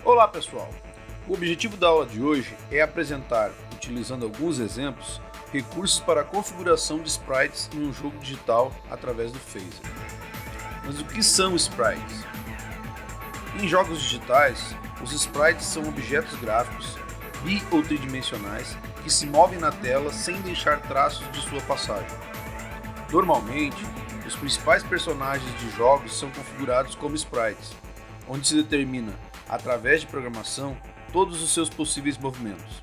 Olá pessoal! O objetivo da aula de hoje é apresentar, utilizando alguns exemplos, recursos para a configuração de sprites em um jogo digital através do Phaser. Mas o que são sprites? Em jogos digitais, os sprites são objetos gráficos bi- ou tridimensionais que se movem na tela sem deixar traços de sua passagem. Normalmente, os principais personagens de jogos são configurados como sprites, onde se determina, através de programação, todos os seus possíveis movimentos.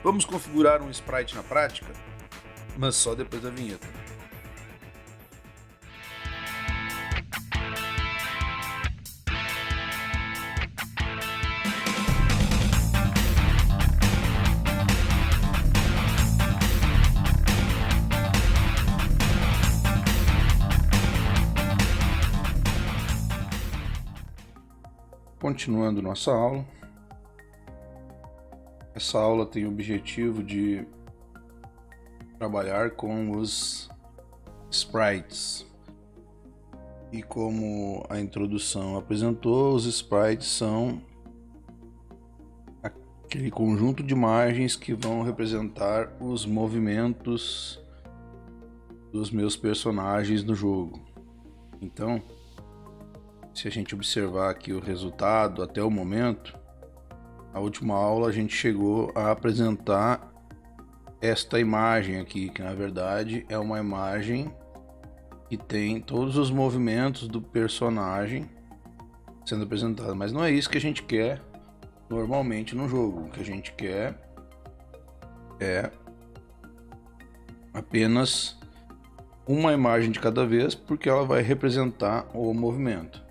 Vamos configurar um sprite na prática? Mas só depois da vinheta. Continuando nossa aula, essa aula tem o objetivo de trabalhar com os sprites. E como a introdução apresentou, os sprites são aquele conjunto de imagens que vão representar os movimentos dos meus personagens no jogo. Então, se a gente observar aqui o resultado até o momento, na última aula a gente chegou a apresentar esta imagem aqui, que na verdade é uma imagem que tem todos os movimentos do personagem sendo apresentado, mas não é isso que a gente quer normalmente no jogo. O que a gente quer é apenas uma imagem de cada vez, porque ela vai representar o movimento.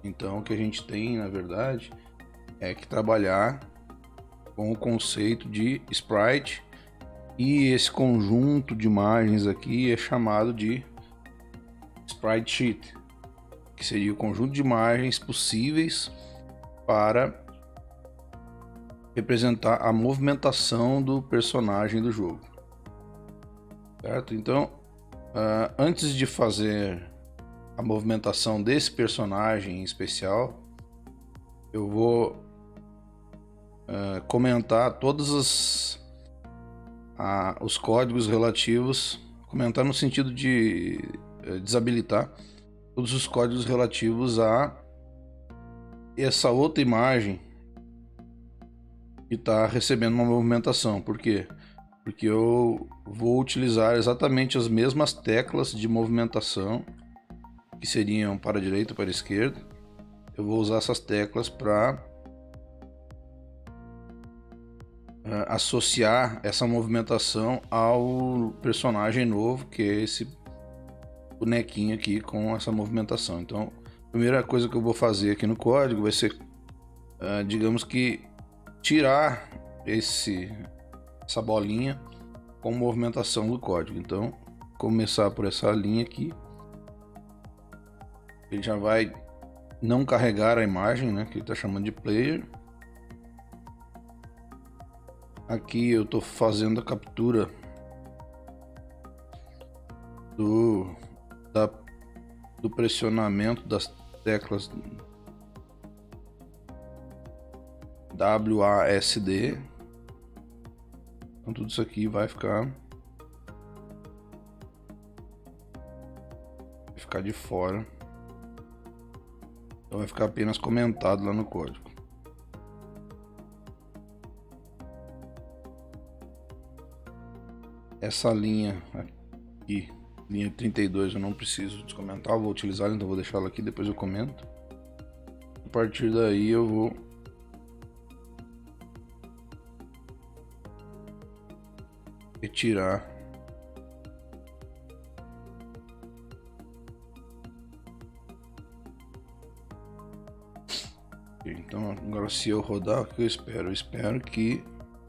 Então o que a gente tem, na verdade, é que trabalhar com o conceito de sprite, e esse conjunto de imagens aqui é chamado de sprite sheet, que seria o conjunto de imagens possíveis para representar a movimentação do personagem do jogo, certo? Então, antes de fazer a movimentação desse personagem em especial, eu vou comentar todos os códigos relativos, comentar no sentido de desabilitar todos os códigos relativos a essa outra imagem que está recebendo uma movimentação. Por quê? Porque eu vou utilizar exatamente as mesmas teclas de movimentação que seriam para a direita e para a esquerda. Eu vou usar essas teclas para associar essa movimentação ao personagem novo, que é esse bonequinho aqui com essa movimentação. Então, a primeira coisa que eu vou fazer aqui no código vai ser, digamos que, tirar essa bolinha com movimentação do código. Então, começar por essa linha aqui. Ele já vai não carregar a imagem, né, que ele está chamando de player. Aqui eu estou fazendo a captura do pressionamento das teclas WASD. Então tudo isso aqui vai ficar de fora. Então vai ficar apenas comentado lá no código. Essa linha aqui, linha 32, eu não preciso descomentar, eu vou utilizar, então vou deixá-la aqui, depois eu comento. A partir daí eu vou retirar então. Agora, se eu rodar, o que eu espero? Eu espero que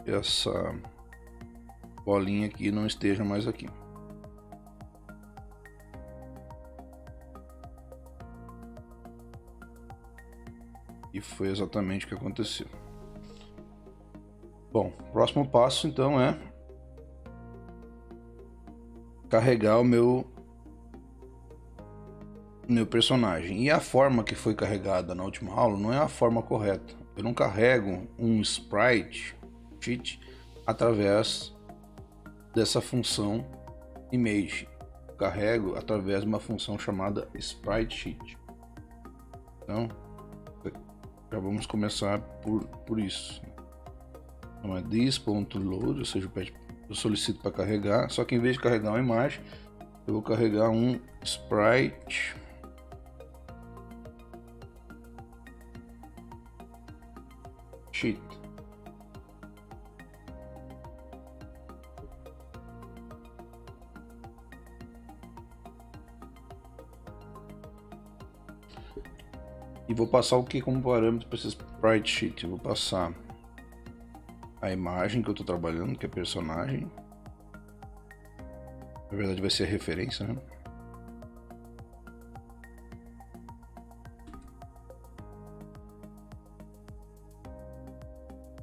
essa bolinha aqui não esteja mais aqui. E foi exatamente o que aconteceu. Bom, próximo passo então é carregar o meu meu personagem. E a forma que foi carregada na última aula não é a forma correta. Eu não carrego um sprite sheet através dessa função image. Eu carrego através de uma função chamada sprite sheet. Então, já vamos começar por isso. Então é this.load, ou seja, eu solicito para carregar, só que em vez de carregar uma imagem, eu vou carregar um sprite sheet. E vou passar o que como parâmetro para esse sprite sheet? Eu vou passar a imagem que eu estou trabalhando, que é personagem. Na verdade vai ser a referência, né?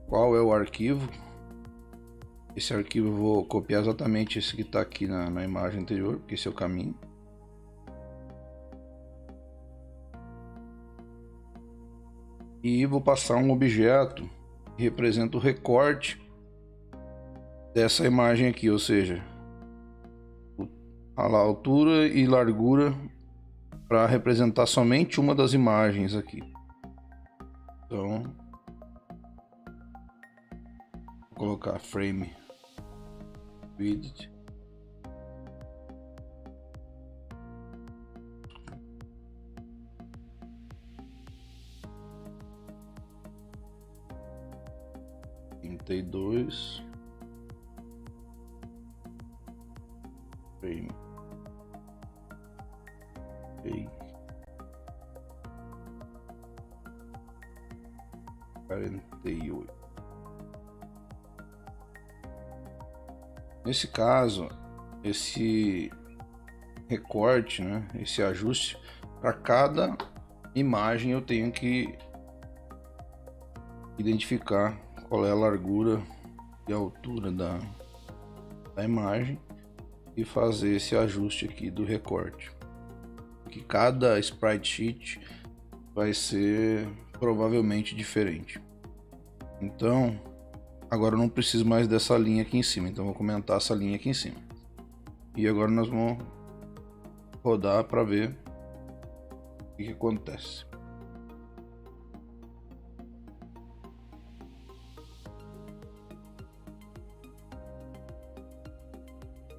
Qual é o arquivo? Esse arquivo eu vou copiar exatamente esse que está aqui na imagem anterior, porque esse é o caminho. E vou passar um objeto que representa o recorte dessa imagem aqui, ou seja, a altura e largura para representar somente uma das imagens aqui. Então, vou colocar frame width. Dois frame 48. Nesse caso, esse recorte, né, esse ajuste para cada imagem eu tenho que identificar qual é a largura e a altura da imagem e fazer esse ajuste aqui do recorte. Que cada sprite sheet vai ser provavelmente diferente. Então, agora eu não preciso mais dessa linha aqui em cima, então vou comentar essa linha aqui em cima. E agora nós vamos rodar para ver o que acontece.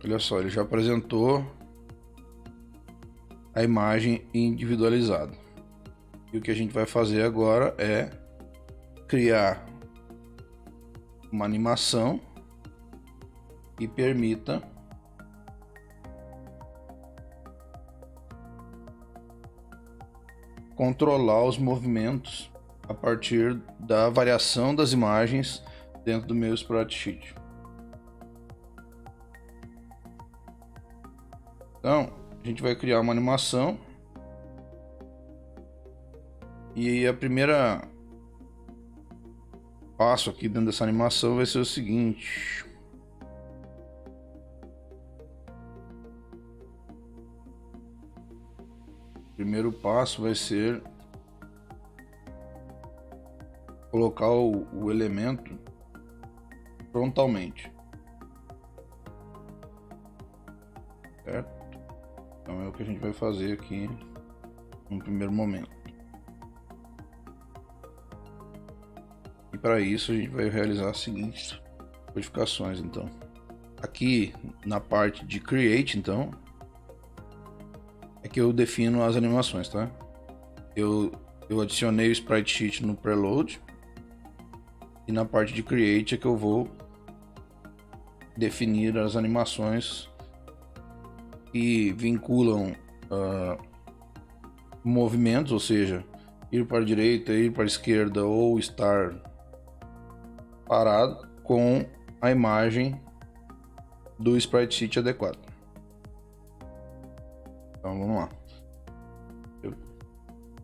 Olha só, ele já apresentou a imagem individualizada. E o que a gente vai fazer agora é criar uma animação que permita controlar os movimentos a partir da variação das imagens dentro do meu sprite sheet. Então, a gente vai criar uma animação e a primeira passo aqui dentro dessa animação vai ser o seguinte: o primeiro passo vai ser colocar o elemento frontalmente, certo? Então é o que a gente vai fazer aqui no primeiro momento. E para isso a gente vai realizar as seguintes modificações. Então, aqui na parte de Create, então, é que eu defino as animações, tá? Eu adicionei o Sprite Sheet no Preload. E na parte de Create é que eu vou definir as animações que vinculam movimentos, ou seja, ir para a direita, ir para a esquerda ou estar parado com a imagem do Sprite Sheet adequado. Então vamos lá. Eu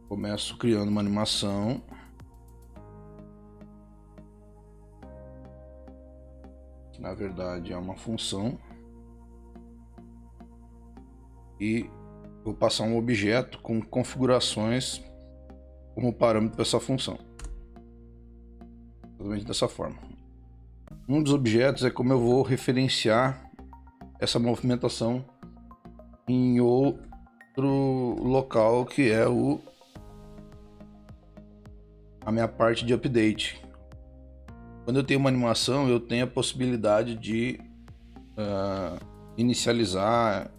começo criando uma animação. Que na verdade é uma função. E vou passar um objeto com configurações como parâmetro para essa função. Exatamente dessa forma. Um dos objetos é como eu vou referenciar essa movimentação em outro local, que é a minha parte de update. Quando eu tenho uma animação, eu tenho a possibilidade de inicializar,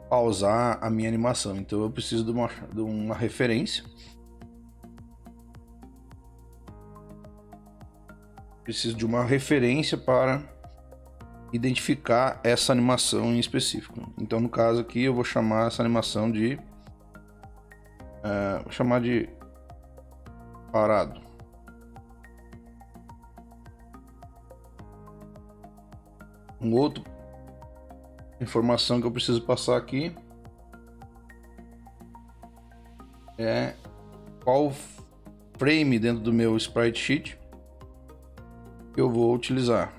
pausar a minha animação. Então eu preciso de uma referência. Preciso de uma referência para identificar essa animação em específico. Então no caso aqui eu vou chamar essa animação de vou chamar de parado. Um outro informação que eu preciso passar aqui é qual frame dentro do meu sprite sheet que eu vou utilizar.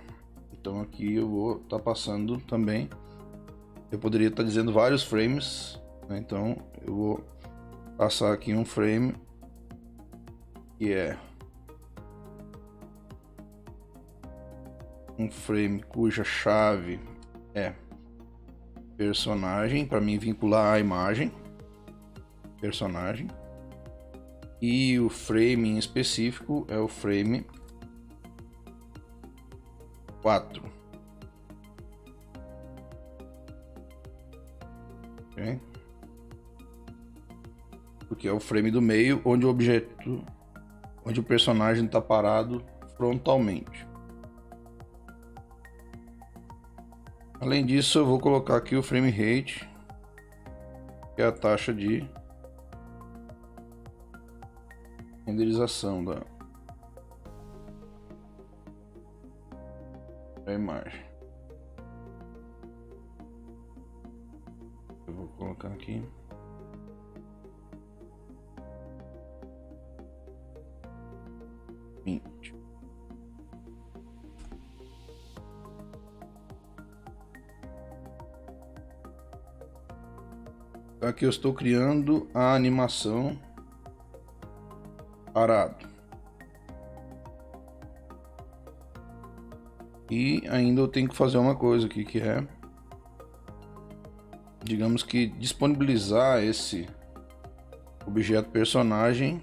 Então aqui eu vou estar passando também, eu poderia estar dizendo vários frames, né? Então eu vou passar aqui um frame que é um frame cuja chave é personagem, para mim vincular a imagem personagem, e o frame em específico é o frame 4. Okay? Porque é o frame do meio onde o personagem está parado frontalmente. Além disso, eu vou colocar aqui o frame rate, que é a taxa de renderização da imagem. Eu vou colocar aqui 20. Então aqui eu estou criando a animação parado. E ainda eu tenho que fazer uma coisa aqui, que é, digamos que, disponibilizar esse objeto personagem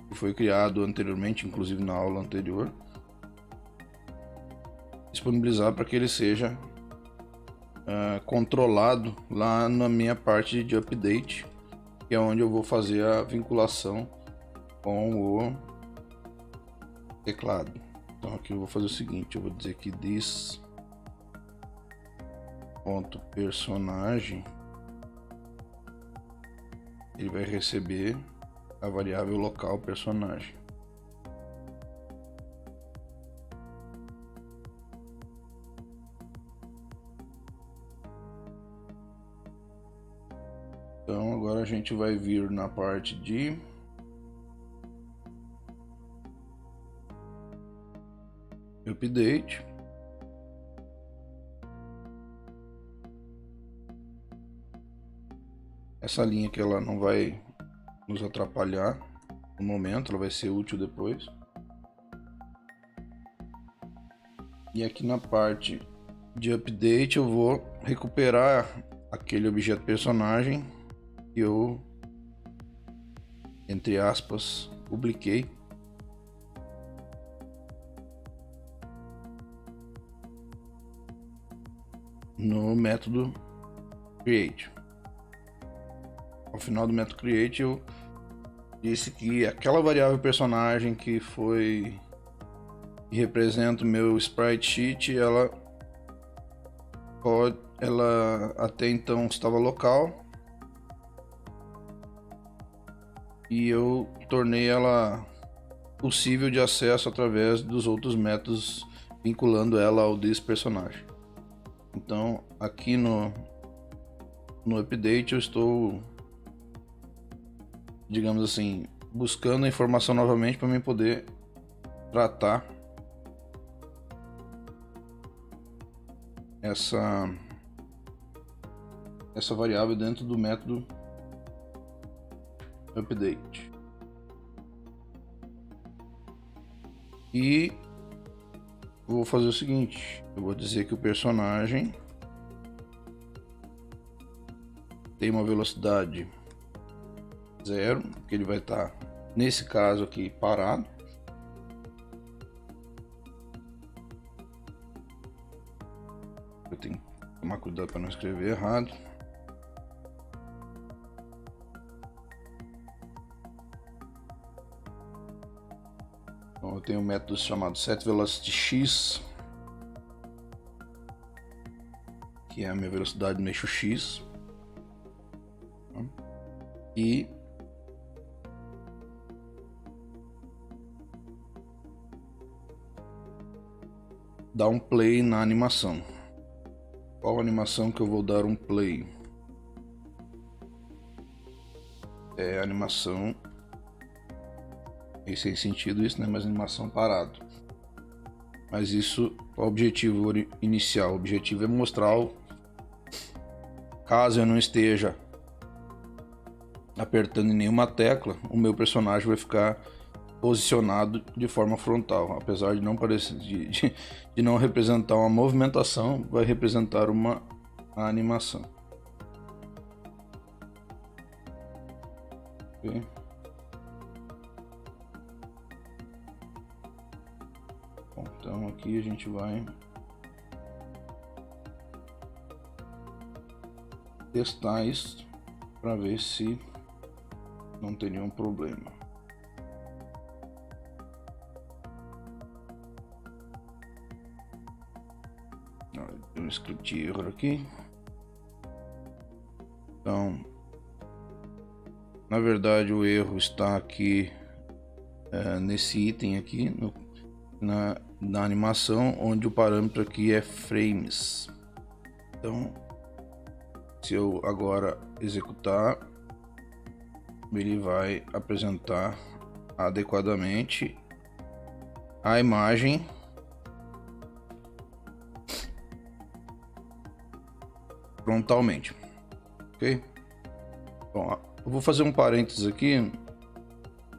que foi criado anteriormente, inclusive na aula anterior, disponibilizar para que ele seja controlado lá na minha parte de update, que é onde eu vou fazer a vinculação com o teclado. Então aqui eu vou fazer o seguinte, eu vou dizer que this ponto personagem, ele vai receber a variável local personagem. Então agora a gente vai vir na parte de update. Essa linha que ela não vai nos atrapalhar no momento, ela vai ser útil depois. E aqui na parte de update eu vou recuperar aquele objeto personagem que eu, entre aspas, publiquei. No método create. Ao final do método create eu disse que aquela variável personagem que representa o meu sprite sheet, ela até então estava local e eu tornei ela possível de acesso através dos outros métodos, vinculando ela ao this personagem. Então aqui no update eu estou, digamos assim, buscando a informação novamente para mim poder tratar essa variável dentro do método update. E vou fazer o seguinte, eu vou dizer que o personagem tem uma velocidade 0, que ele vai estar nesse caso aqui parado. Eu tenho que tomar cuidado para não escrever errado. Então eu tenho um método chamado setVelocityX, que é a minha velocidade no eixo X, e dar um play na animação. Qual animação que eu vou dar um play? É a animação, sem sentido isso, né? Mas animação parado. Mas isso, o objetivo inicial, o objetivo é mostrar, caso eu não esteja apertando em nenhuma tecla, o meu personagem vai ficar posicionado de forma frontal, apesar de não parecer, de não representar uma movimentação, vai representar uma animação. Okay. Bom, então aqui a gente vai testar isso para ver se não tem nenhum problema. Tem um script erro aqui. Então, na verdade, o erro está aqui nesse item aqui na animação, onde o parâmetro aqui é frames. Então, se eu agora executar, ele vai apresentar adequadamente a imagem frontalmente, ok? Bom, eu vou fazer um parênteses aqui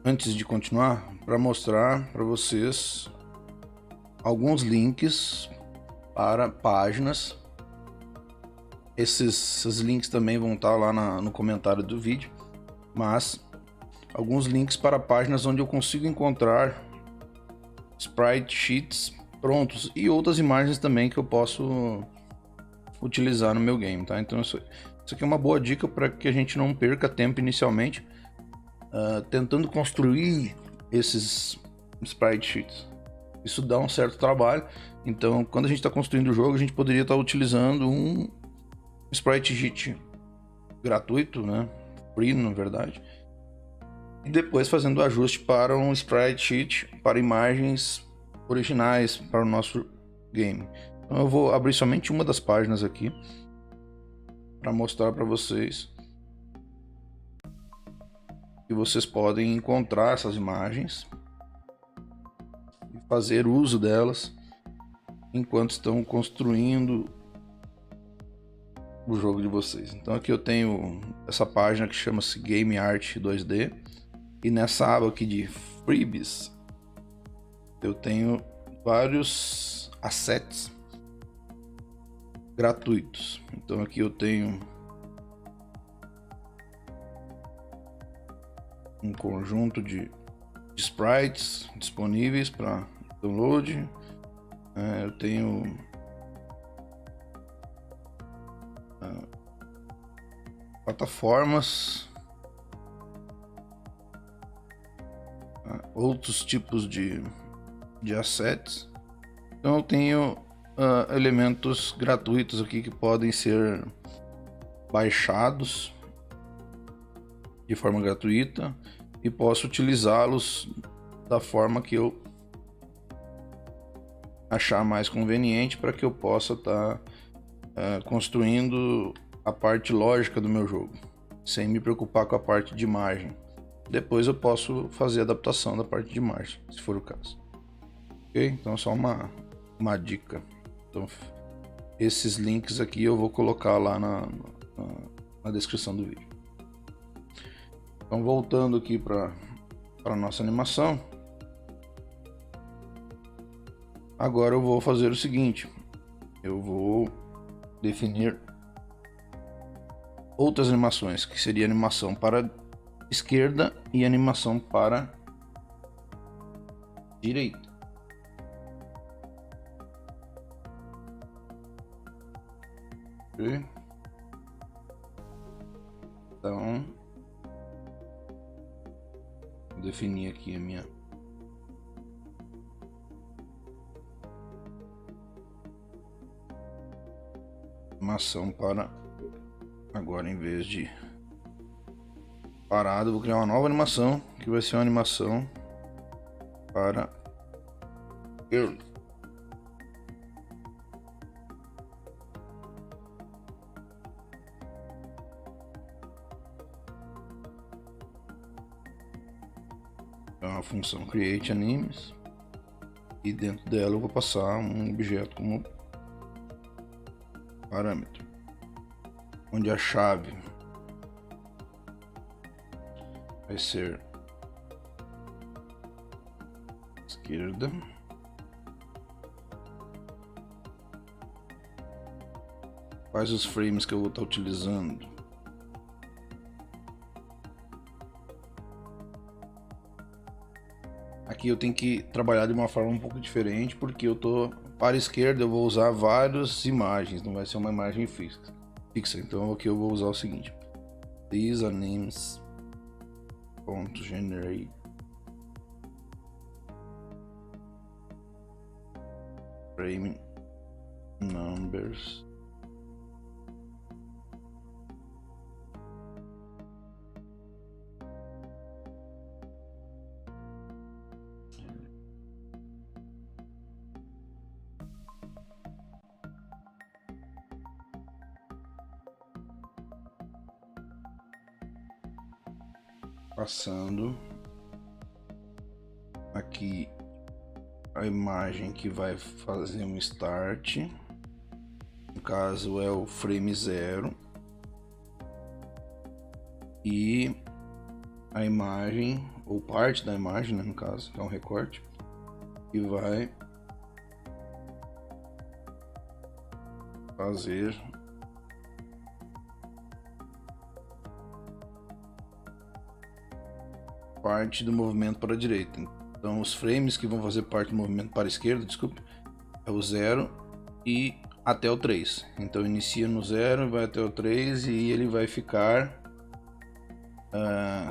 antes de continuar para mostrar para vocês alguns links para páginas. Esses links também vão estar lá no comentário do vídeo, mas alguns links para páginas onde eu consigo encontrar sprite sheets prontos e outras imagens também que eu posso utilizar no meu game, tá? Então isso aqui é uma boa dica para que a gente não perca tempo inicialmente tentando construir esses sprite sheets. Isso dá um certo trabalho, então quando a gente está construindo o jogo, a gente poderia estar utilizando um sprite sheet gratuito, né? Free, na verdade, e depois fazendo o ajuste para um sprite sheet para imagens originais para o nosso game. Então eu vou abrir somente uma das páginas aqui para mostrar para vocês que vocês podem encontrar essas imagens e fazer uso delas enquanto estão construindo o jogo de vocês. Então aqui eu tenho essa página que chama-se Game Art 2D, e nessa aba aqui de Freebies eu tenho vários assets gratuitos. Então aqui eu tenho um conjunto de sprites disponíveis para download. Eu tenho plataformas, outros tipos de assets. Então eu tenho elementos gratuitos aqui que podem ser baixados de forma gratuita e posso utilizá-los da forma que eu achar mais conveniente para que eu possa estar construindo a parte lógica do meu jogo, sem me preocupar com a parte de imagem. Depois eu posso fazer a adaptação da parte de imagem, se for o caso. Ok? Então só uma dica. Então esses links aqui eu vou colocar lá na descrição do vídeo. Então, voltando aqui para a nossa animação, agora eu vou fazer o seguinte: eu vou definir outras animações, que seria animação para esquerda e animação para direita. Então, vou definir aqui a minha animação para agora, em vez de parado, eu vou criar uma nova animação que vai ser uma animação para esquerda. Então, a função create animes, e dentro dela eu vou passar um objeto como parâmetro, onde a chave vai ser esquerda, quais os frames que eu vou estar utilizando. Aqui eu tenho que trabalhar de uma forma um pouco diferente, porque eu tô para a esquerda, eu vou usar várias imagens, não vai ser uma imagem fixa. Então aqui eu vou usar o seguinte: these animes.generate frame numbers passando aqui a imagem que vai fazer um start, no caso é o frame 0, e a imagem, ou parte da imagem, né, no caso é um recorte, que vai fazer parte do movimento para a direita. Então os frames que vão fazer parte do movimento para a esquerda, desculpe, é o 0 e até o 3. Então inicia no 0 e vai até o 3, e ele vai ficar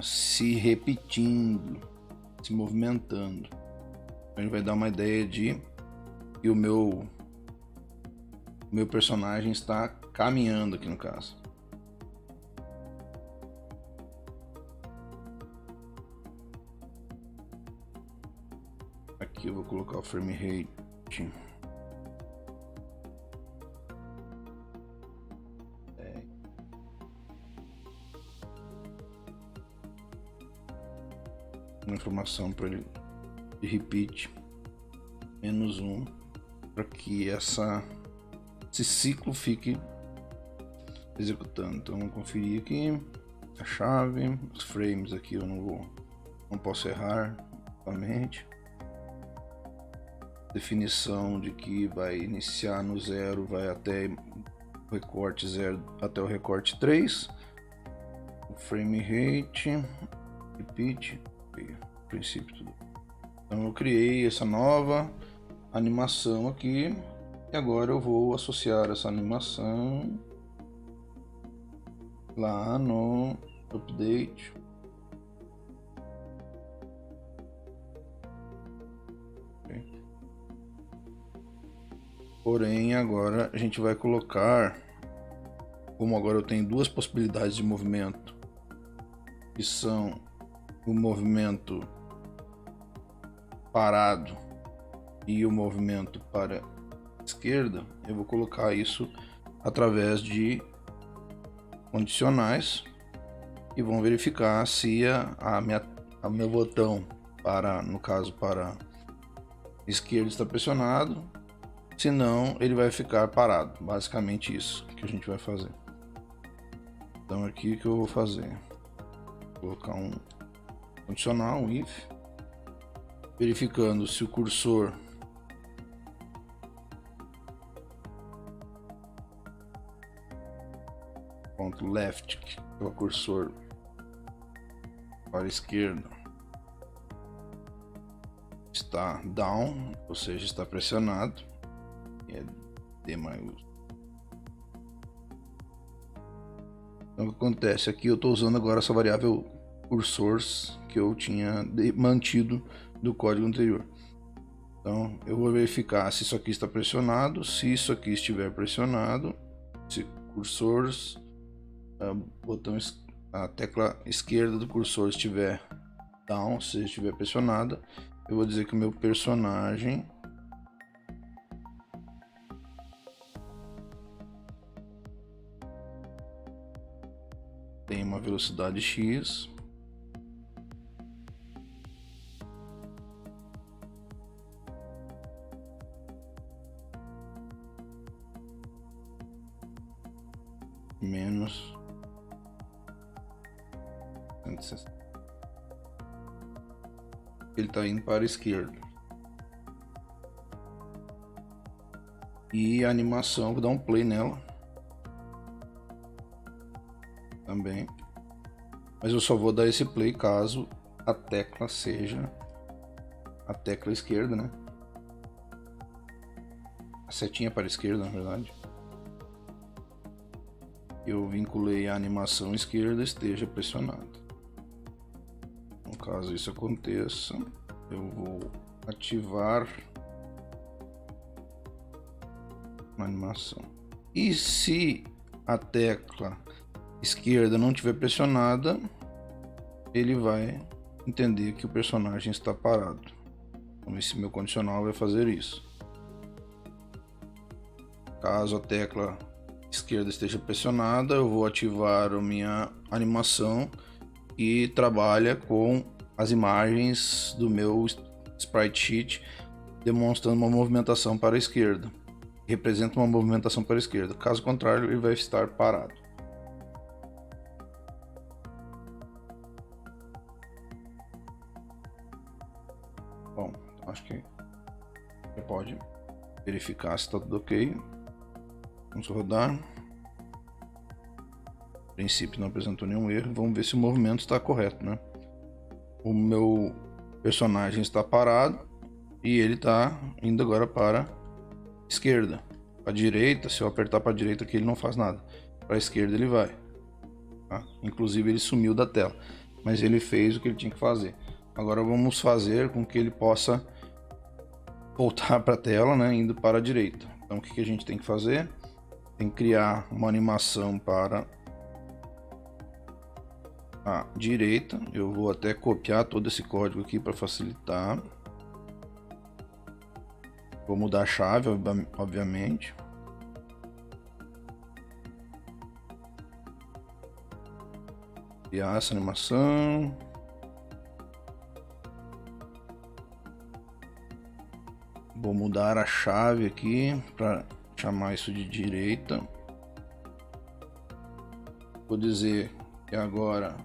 se repetindo, se movimentando. Então, ele vai dar uma ideia de que o meu personagem está caminhando aqui no caso. Aqui eu vou colocar o frame rate uma informação para ele de repeat -1, para que esse ciclo fique executando. Então vamos conferir aqui a chave, os frames aqui eu não posso errar novamente. Definição de que vai iniciar no 0, vai até o recorte 0 até o recorte 3. O frame rate, repeat, princípio tudo. Então eu criei essa nova animação aqui, e agora eu vou associar essa animação lá no update. Porém, agora a gente vai colocar, como agora eu tenho duas possibilidades de movimento, que são o movimento parado e o movimento para a esquerda, eu vou colocar isso através de condicionais, e vão verificar se o meu botão para, no caso, para a esquerda está pressionado. Senão ele vai ficar parado. Basicamente isso que a gente vai fazer. Então aqui que eu vou fazer, vou colocar um condicional, um if, verificando se o cursor ponto left, que é o cursor para a esquerda, está down, ou seja, está pressionado, é D maiúsculo. Então o que acontece aqui, eu estou usando agora essa variável cursors que eu tinha mantido do código anterior. Então eu vou verificar se isso aqui está pressionado. Se isso aqui estiver pressionado, se cursors, a tecla esquerda do cursor estiver down, se estiver pressionada, eu vou dizer que o meu personagem tem uma velocidade X menos 160. Ele está indo para a esquerda. E a animação, vou dar um play nela também, mas eu só vou dar esse play caso a tecla seja a tecla esquerda, né? A setinha para a esquerda, na verdade. Eu vinculei a animação esquerda esteja pressionada. Caso isso aconteça, eu vou ativar a animação. E se a tecla esquerda não estiver pressionada, ele vai entender que o personagem está parado. Então esse meu condicional vai fazer isso. Caso a tecla esquerda esteja pressionada, eu vou ativar a minha animação e trabalha com as imagens do meu sprite sheet, demonstrando uma movimentação para a esquerda. Representa uma movimentação para a esquerda. Caso contrário, ele vai estar parado. Bom, acho que você pode verificar se está tudo ok. Vamos rodar. A princípio não apresentou nenhum erro. Vamos ver se o movimento está correto, né? O meu personagem está parado e ele está indo agora para a esquerda. Para a direita, se eu apertar para a direita aqui, ele não faz nada. Para a esquerda ele vai. Tá? Inclusive ele sumiu da tela, mas ele fez o que ele tinha que fazer. Agora vamos fazer com que ele possa voltar para a tela, né, indo para a direita. Então o que a gente tem que fazer? Tem que criar uma animação para a direita. Eu vou até copiar todo esse código aqui para facilitar. Vou mudar a chave, obviamente. Criar essa animação. Vou mudar a chave aqui para chamar isso de direita. Vou dizer que agora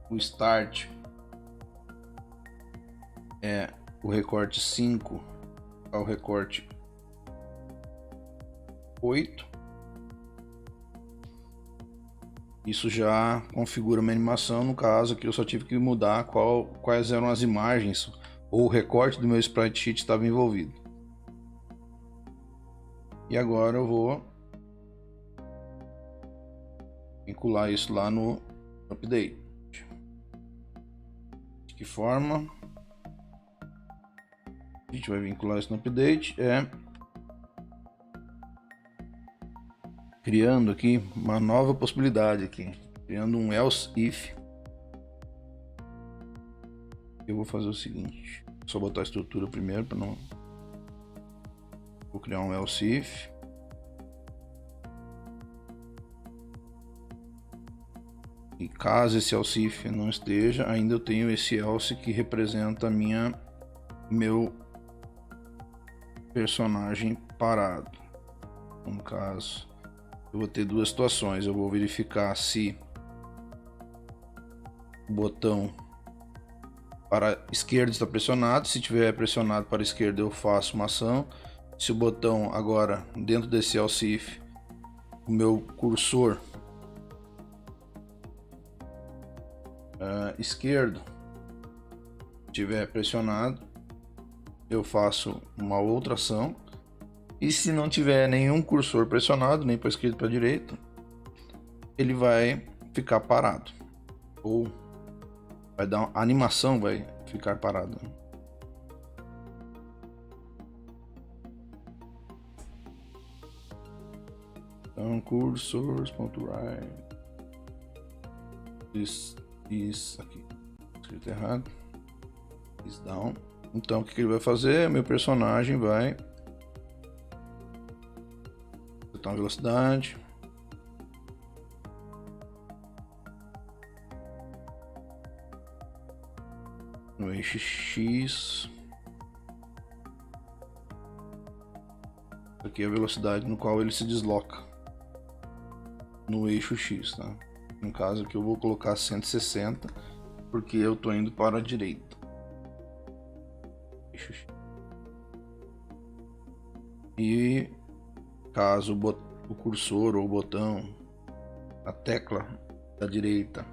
o start é o recorte 5 ao recorte 8. Isso já configura uma animação. No caso aqui eu só tive que mudar quais eram as imagens ou o recorte do meu sprite sheet estava envolvido. E agora eu vou vincular isso lá no update. De que forma a gente vai vincular isso no update? Criando aqui uma nova possibilidade aqui, criando um else if. Eu vou fazer o seguinte, só botar a estrutura primeiro para não. Vou criar um else if. E caso esse else if não esteja, ainda eu tenho esse else que representa meu personagem parado. No caso, eu vou ter duas situações. Eu vou verificar se o botão para a esquerda está pressionado. Se tiver pressionado para a esquerda, eu faço uma ação. Se o botão agora dentro desse else if, o meu cursor esquerdo estiver pressionado, eu faço uma outra ação. E se não tiver nenhum cursor pressionado, nem para a esquerda nem para a direita, ele vai ficar parado, ou vai dar a animação, vai ficar parado. Então, cursors.right, isso aqui, escrito errado, is down. Então, o que ele vai fazer? Meu personagem vai botar uma velocidade, no eixo X. Aqui é a velocidade no qual ele se desloca no eixo X, tá? No caso aqui eu vou colocar 160 porque eu tô indo para a direita. Eixo X. E caso o cursor ou o botão, a tecla da direita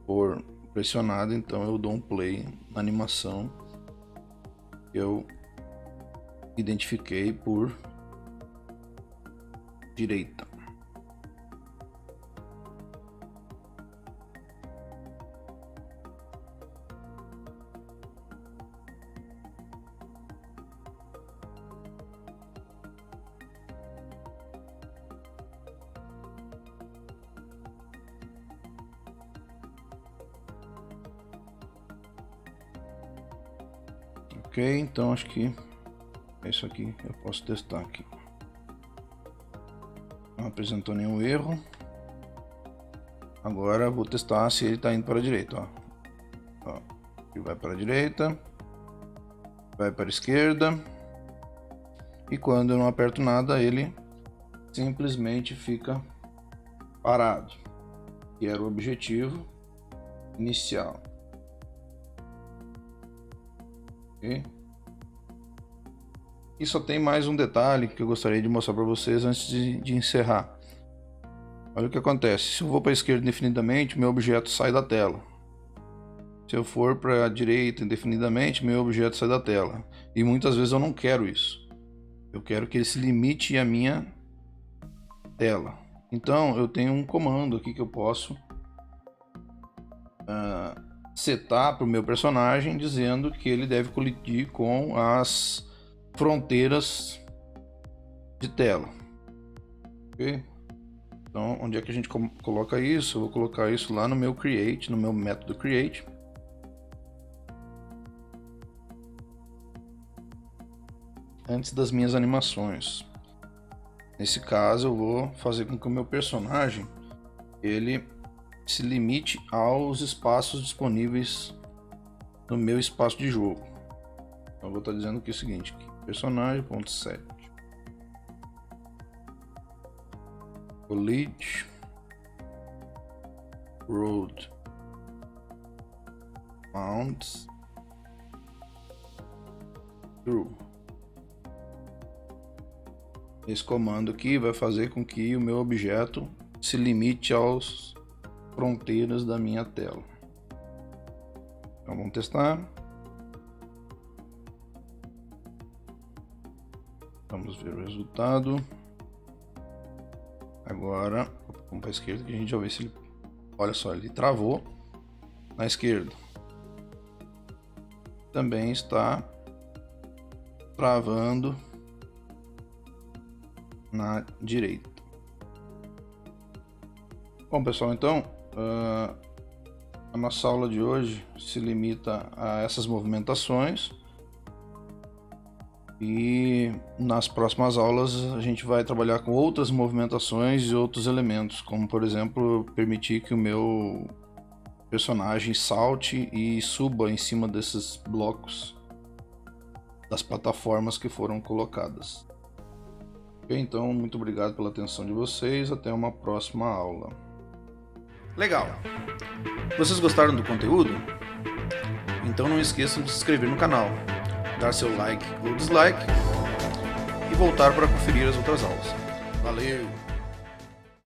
for pressionado, então eu dou um play na animação que eu identifiquei por direita. Ok, então acho que é isso aqui. Eu posso testar aqui. Não apresentou nenhum erro. Agora vou testar se ele está indo para a direita. Ó. Ele vai para a direita, vai para a esquerda, e quando eu não aperto nada, ele simplesmente fica parado, que era o objetivo inicial. Okay. E só tem mais um detalhe que eu gostaria de mostrar para vocês antes de encerrar. Olha o que acontece. Se eu vou para a esquerda indefinidamente, meu objeto sai da tela. Se eu for para a direita indefinidamente, meu objeto sai da tela. E muitas vezes eu não quero isso. Eu quero que ele se limite à minha tela. Então eu tenho um comando aqui que eu posso setar para o meu personagem, dizendo que ele deve colidir com as fronteiras de tela. Ok? Então, onde é que a gente coloca isso? Eu vou colocar isso lá no meu create, no meu método create. Antes das minhas animações. Nesse caso, eu vou fazer com que o meu personagem ele se limite aos espaços disponíveis no meu espaço de jogo. Então, eu vou estar dizendo aqui o seguinte: personagem.set collision road mounts through. Esse comando aqui vai fazer com que o meu objeto se limite às fronteiras da minha tela. Então vamos testar. Vamos ver o resultado. Agora vamos para a esquerda, que a gente já vê se ele... Olha só, ele travou na esquerda. Também está travando na direita. Bom, pessoal, então a nossa aula de hoje se limita a essas movimentações, e nas próximas aulas a gente vai trabalhar com outras movimentações e outros elementos, como por exemplo permitir que o meu personagem salte e suba em cima desses blocos das plataformas que foram colocadas. Ok, então, muito obrigado pela atenção de vocês. Até uma próxima aula. Legal! Vocês gostaram do conteúdo? Então não esqueçam de se inscrever no canal, dar seu like ou dislike e voltar para conferir as outras aulas. Valeu!